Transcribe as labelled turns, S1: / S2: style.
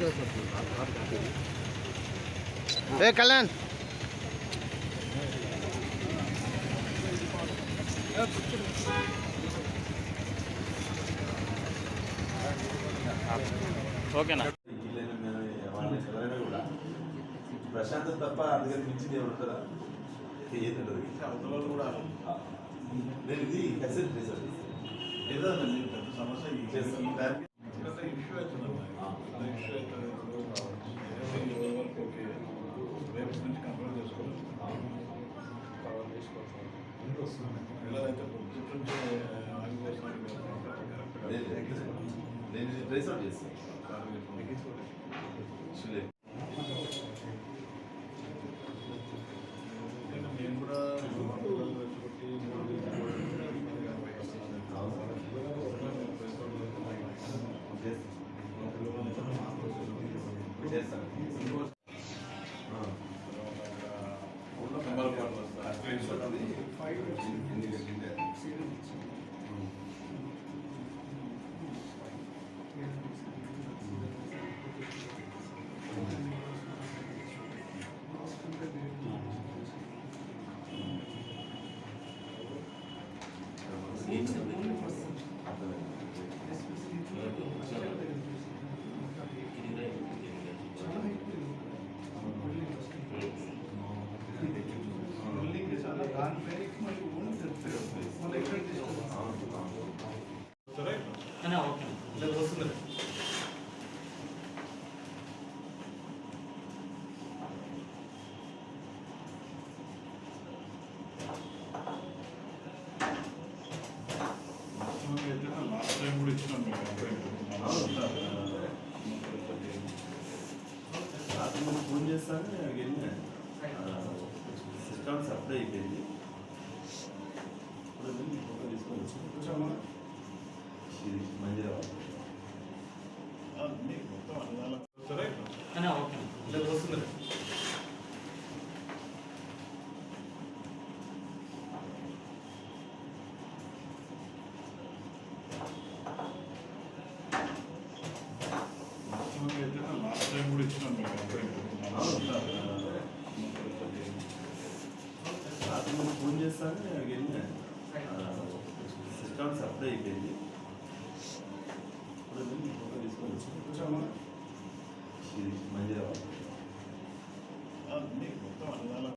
S1: ఏ కళ్యాణ్ ఓకేనా
S2: ఎవరైనా కూడా ప్రశాంతం తప్ప అందుకని మించింది ఏమంటారా ఏదంటది అవతల కూడా నేను ఇది కసెట్ రిజర్వ్ ఏదో సమస్య ఇష్యూ అవుతుంది ఓకే రేపు నుంచి కంట్రోల్ చేసుకోవాలి ఎలా అయితే నేను ట్రేస్ అవుట్ చేస్తాను నేను కూడా చేస్తాను లాస్ట్ టైం కూడా ఇచ్చినాం రాత్రి ఫోన్ చేస్తాను వెళ్ళిన సిస్టమ్ సప్లై అయిపోయింది ఇప్పుడు ఫోటో తీసుకొని మంచిగా వస్తుంది లాస్ట్ టైం కూడా ఇచ్చినాం రాత్రి ఫోన్ చేస్తాను వెళ్ళిన సిస్టమ్ సప్లై అయిపోయింది ఇప్పుడు ఫోటో తీసుకొని మంచిగా